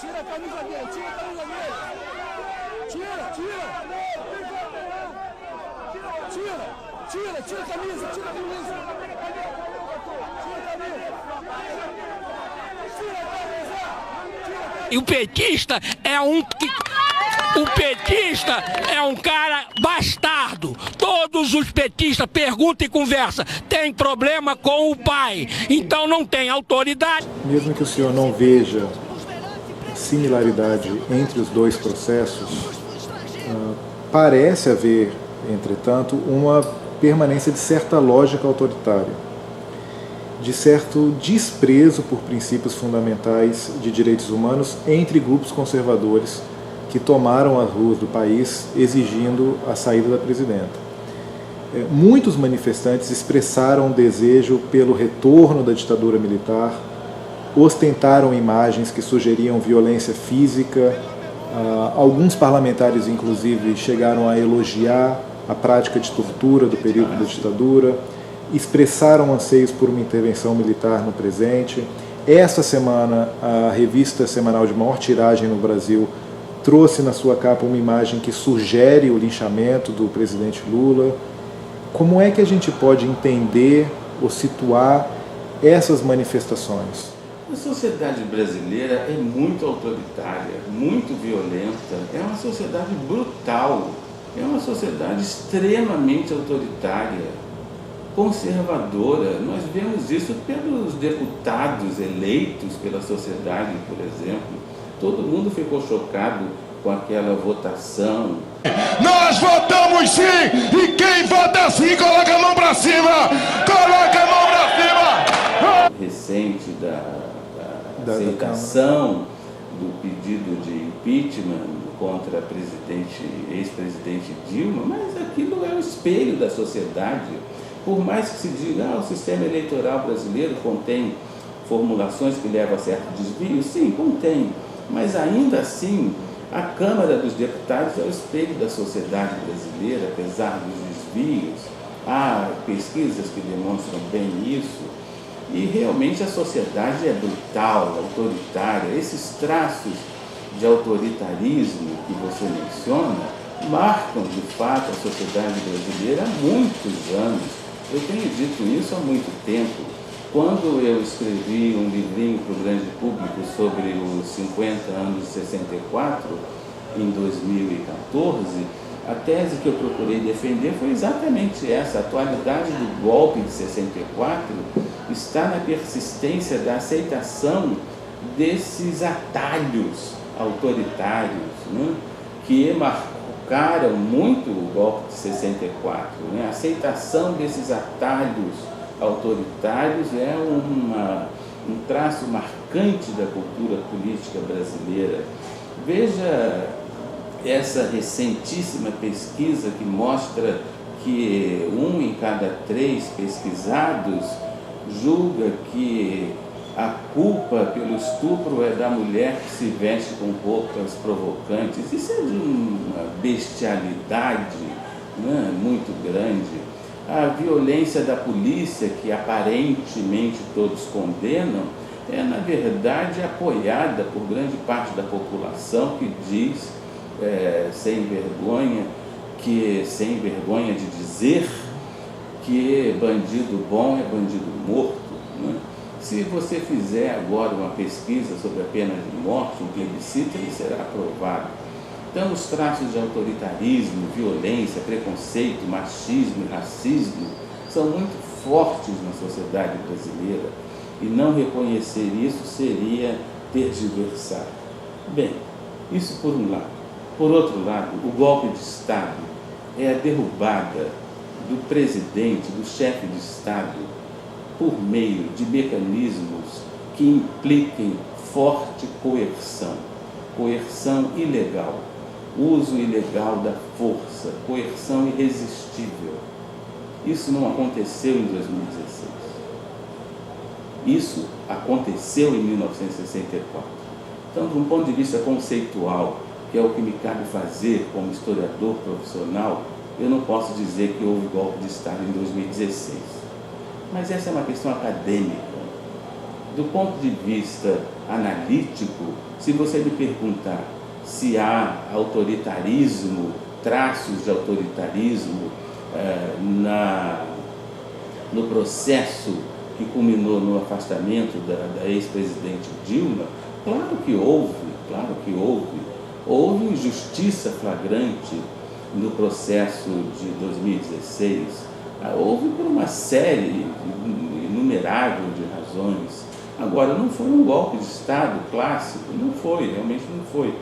Tira a camisa dele, tira a camisa dele. Tira a camisa, tira a camisa. E o petista é um cara bastardo. Todos os petistas perguntam e conversam. Tem problema com o pai, então não tem autoridade. Mesmo que o senhor não veja similaridade entre os dois processos, parece haver, entretanto, uma permanência de certa lógica autoritária, de certo desprezo por princípios fundamentais de direitos humanos entre grupos conservadores que tomaram as ruas do país exigindo a saída da presidenta. Muitos manifestantes expressaram um desejo pelo retorno da ditadura militar, ostentaram imagens que sugeriam violência física. Alguns parlamentares, inclusive, chegaram a elogiar a prática de tortura do período da ditadura, expressaram anseios por uma intervenção militar no presente. Esta semana, a revista semanal de maior tiragem no Brasil trouxe na sua capa uma imagem que sugere o linchamento do presidente Lula. Como é que a gente pode entender ou situar essas manifestações? A sociedade brasileira é muito autoritária, muito violenta, é uma sociedade brutal, é uma sociedade extremamente autoritária, conservadora. Nós vemos isso pelos deputados eleitos pela sociedade, por exemplo. Todo mundo ficou chocado com aquela votação. Nós votamos sim! E quem vota sim, coloca a mão pra cima! Coloca a mão pra cima! Recente da aceitação do pedido de impeachment contra a ex-presidente Dilma, mas aquilo é o espelho da sociedade. Por mais que se diga, o sistema eleitoral brasileiro contém formulações que levam a certo desvio, sim, contém, mas ainda assim a Câmara dos Deputados é o espelho da sociedade brasileira, apesar dos desvios. Há pesquisas que demonstram bem isso. E realmente a sociedade é brutal, autoritária. Esses traços de autoritarismo que você menciona marcam, de fato, a sociedade brasileira há muitos anos. Eu tenho dito isso há muito tempo. Quando eu escrevi um livrinho para o grande público sobre os 50 anos de 64, em 2014, a tese que eu procurei defender foi exatamente essa. A atualidade do golpe de 64 está na persistência da aceitação desses atalhos autoritários, né, que marcaram muito o golpe de 64. Né? A aceitação desses atalhos autoritários é um traço marcante da cultura política brasileira. Veja essa recentíssima pesquisa que mostra que 1 em cada 3 pesquisados julga que a culpa pelo estupro é da mulher que se veste com roupas provocantes. Isso é de uma bestialidade, né, muito grande. A violência da polícia, que aparentemente todos condenam, é na verdade apoiada por grande parte da população que diz, sem vergonha de dizer, que bandido bom é bandido morto. Né? Se você fizer agora uma pesquisa sobre a pena de morte, um plebiscito, ele será aprovado. Então, os traços de autoritarismo, violência, preconceito, machismo e racismo são muito fortes na sociedade brasileira, e não reconhecer isso seria tergiversar. Bem, isso por um lado. Por outro lado, o golpe de Estado é a derrubada do presidente, do chefe de Estado, por meio de mecanismos que impliquem forte coerção, coerção ilegal, uso ilegal da força, coerção irresistível. Isso não aconteceu em 2016. Isso aconteceu em 1964. Então, de um ponto de vista conceitual, que é o que me cabe fazer como historiador profissional, eu não posso dizer que houve golpe de Estado em 2016. Mas essa é uma questão acadêmica. Do ponto de vista analítico, se você me perguntar se há autoritarismo, traços de autoritarismo no processo que culminou no afastamento da ex-presidente Dilma, claro que houve. Houve injustiça flagrante no processo de 2016, houve por uma série inumerável de razões. Agora, não foi um golpe de Estado clássico, não foi, realmente não foi.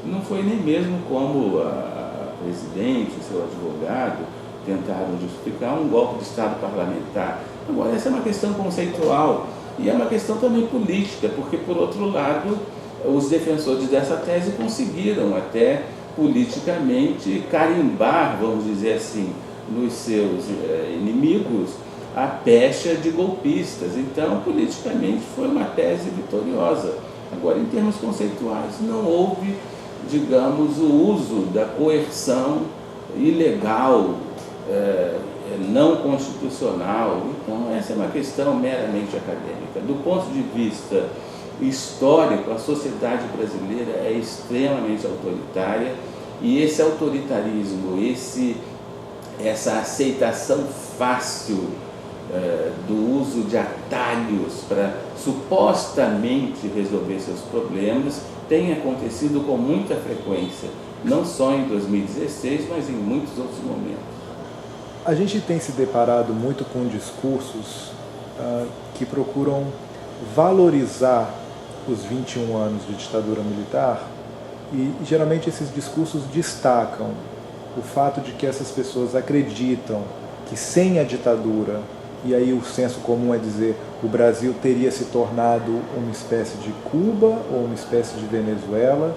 Não foi nem mesmo como a presidente e seu advogado tentaram justificar um golpe de Estado parlamentar. Agora, essa é uma questão conceitual e é uma questão também política, porque, por outro lado, os defensores dessa tese conseguiram até politicamente carimbar, vamos dizer assim, nos seus inimigos a pecha de golpistas. Então, politicamente, foi uma tese vitoriosa. Agora, em termos conceituais, não houve, digamos, o uso da coerção ilegal, não constitucional. Então, essa é uma questão meramente acadêmica. Do ponto de vista histórico, a sociedade brasileira é extremamente autoritária e esse autoritarismo, essa aceitação fácil do uso de atalhos para supostamente resolver seus problemas tem acontecido com muita frequência, não só em 2016, mas em muitos outros momentos. A gente tem se deparado muito com discursos que procuram valorizar os 21 anos de ditadura militar e geralmente esses discursos destacam o fato de que essas pessoas acreditam que sem a ditadura, e aí o senso comum é dizer o Brasil teria se tornado uma espécie de Cuba ou uma espécie de Venezuela,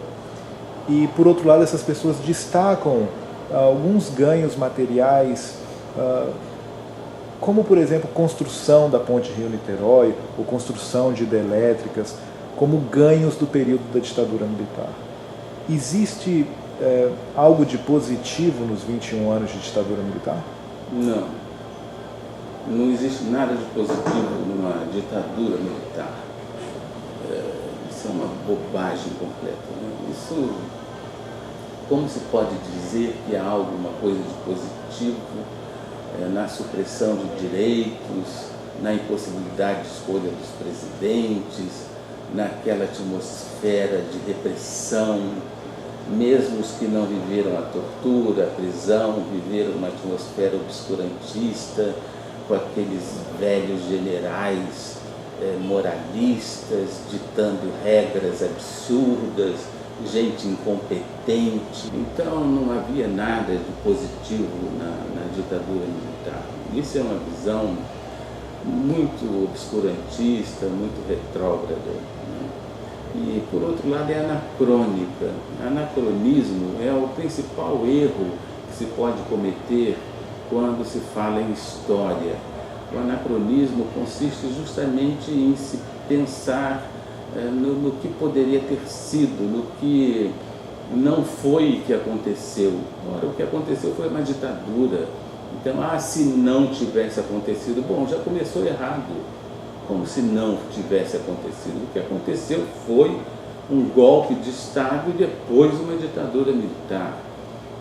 e por outro lado essas pessoas destacam alguns ganhos materiais, como por exemplo construção da ponte Rio-Niterói ou construção de hidrelétricas, como ganhos do período da ditadura militar. Existe algo de positivo nos 21 anos de ditadura militar? Não existe nada de positivo numa ditadura militar. Isso é uma bobagem completa, né? Isso, como se pode dizer que há alguma coisa de positivo na supressão de direitos, na impossibilidade de escolha dos presidentes, naquela atmosfera de repressão? Mesmo os que não viveram a tortura, a prisão, viveram uma atmosfera obscurantista, com aqueles velhos generais moralistas, ditando regras absurdas, gente incompetente. Então não havia nada de positivo na ditadura militar. Isso é uma visão muito obscurantista, muito retrógrada, né? E, por outro lado, é anacrônica. Anacronismo é o principal erro que se pode cometer quando se fala em história. O anacronismo consiste justamente em se pensar no que poderia ter sido, no que não foi que aconteceu. Ora, o que aconteceu foi uma ditadura. Então, se não tivesse acontecido, bom, já começou errado. Como se não tivesse acontecido. O que aconteceu foi um golpe de Estado e depois uma ditadura militar.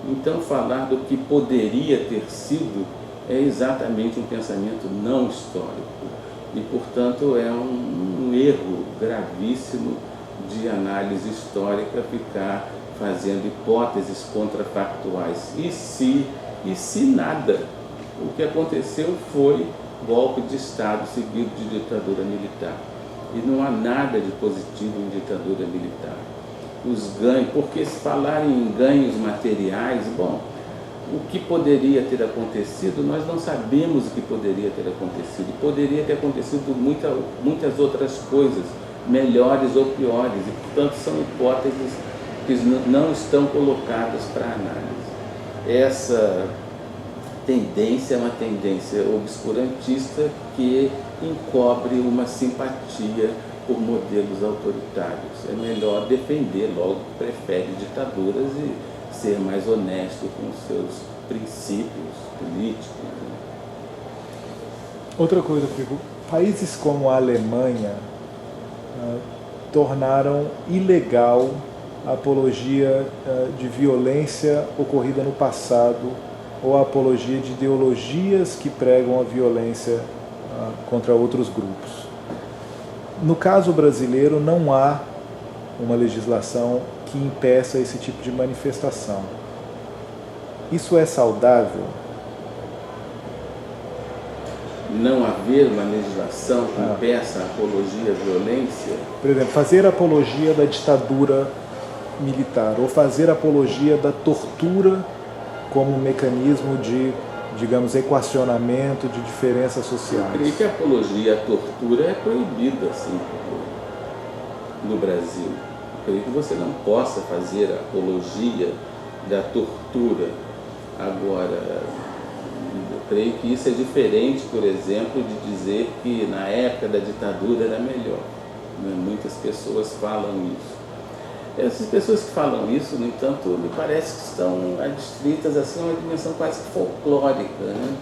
Então, falar do que poderia ter sido é exatamente um pensamento não histórico e, portanto, é um erro gravíssimo de análise histórica ficar fazendo hipóteses contrafactuais. E se nada? O que aconteceu foi golpe de Estado seguido de ditadura militar. E não há nada de positivo em ditadura militar. Os ganhos, porque se falar em ganhos materiais, bom, o que poderia ter acontecido, nós não sabemos o que poderia ter acontecido. Poderia ter acontecido muitas outras coisas, melhores ou piores, e portanto são hipóteses que não estão colocadas para análise. Essa tendência é uma tendência obscurantista que encobre uma simpatia por modelos autoritários. É melhor defender logo que prefere ditaduras e ser mais honesto com seus princípios políticos. Outra coisa, Fico, países como a Alemanha tornaram ilegal a apologia de violência ocorrida no passado ou a apologia de ideologias que pregam a violência contra outros grupos. No caso brasileiro, não há uma legislação que impeça esse tipo de manifestação. Isso é saudável? Não haver uma legislação que impeça a apologia à violência? Por exemplo, fazer apologia da ditadura militar ou fazer apologia da tortura como um mecanismo de, digamos, equacionamento de diferenças sociais. Eu creio que a apologia à tortura é proibida, assim, no Brasil. Eu creio que você não possa fazer apologia da tortura. Agora, eu creio que isso é diferente, por exemplo, de dizer que na época da ditadura era melhor. Muitas pessoas falam isso. Essas pessoas que falam isso, no entanto, me parece que estão adstritas assim, a uma dimensão quase folclórica, né?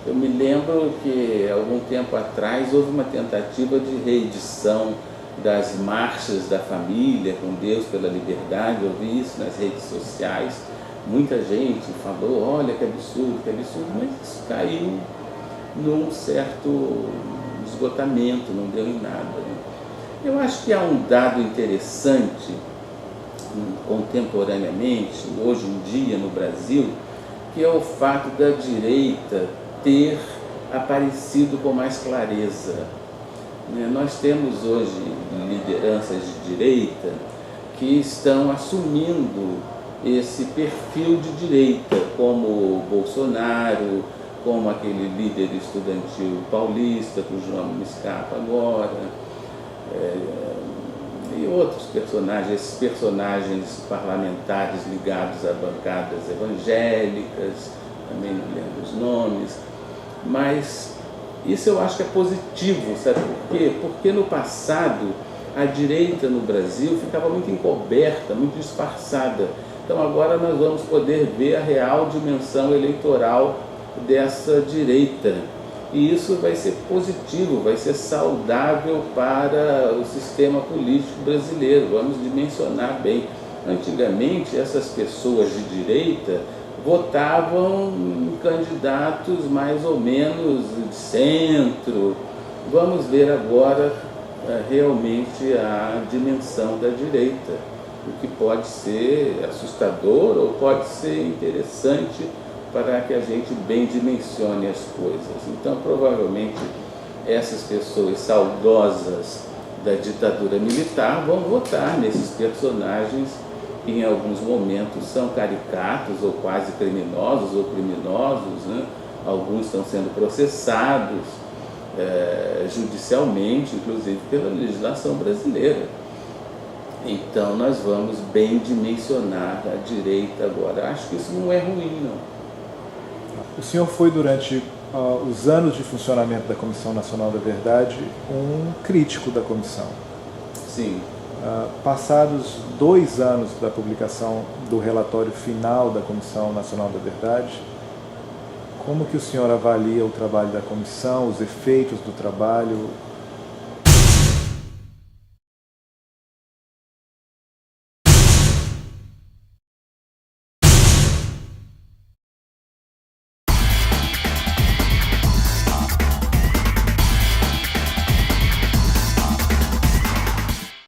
Eu me lembro que, algum tempo atrás, houve uma tentativa de reedição das marchas da família, com Deus pela liberdade. Eu vi isso nas redes sociais. Muita gente falou, olha que absurdo, mas isso caiu num certo esgotamento, não deu em nada, né? Eu acho que há um dado interessante contemporaneamente, hoje em dia no Brasil, que é o fato da direita ter aparecido com mais clareza. Nós temos hoje lideranças de direita que estão assumindo esse perfil de direita, como Bolsonaro, como aquele líder estudantil paulista, cujo nome me escapa agora, e outros personagens, esses personagens parlamentares ligados a bancadas evangélicas, também não lembro os nomes, mas isso eu acho que é positivo, sabe por quê? Porque no passado a direita no Brasil ficava muito encoberta, muito disfarçada. Então agora nós vamos poder ver a real dimensão eleitoral dessa direita. E isso vai ser positivo, vai ser saudável para o sistema político brasileiro. Vamos dimensionar bem. Antigamente, essas pessoas de direita votavam em candidatos mais ou menos de centro. Vamos ver agora realmente a dimensão da direita, o que pode ser assustador ou pode ser interessante para que a gente bem dimensione as coisas. Então, provavelmente, essas pessoas saudosas da ditadura militar vão votar nesses personagens que, em alguns momentos, são caricatos ou quase criminosos ou criminosos, né? Alguns estão sendo processados judicialmente, inclusive pela legislação brasileira. Então, nós vamos bem dimensionar a direita agora. Acho que isso não é ruim, não. O senhor foi, durante os anos de funcionamento da Comissão Nacional da Verdade, um crítico da comissão. Sim. Passados 2 anos da publicação do relatório final da Comissão Nacional da Verdade, como que o senhor avalia o trabalho da comissão, os efeitos do trabalho,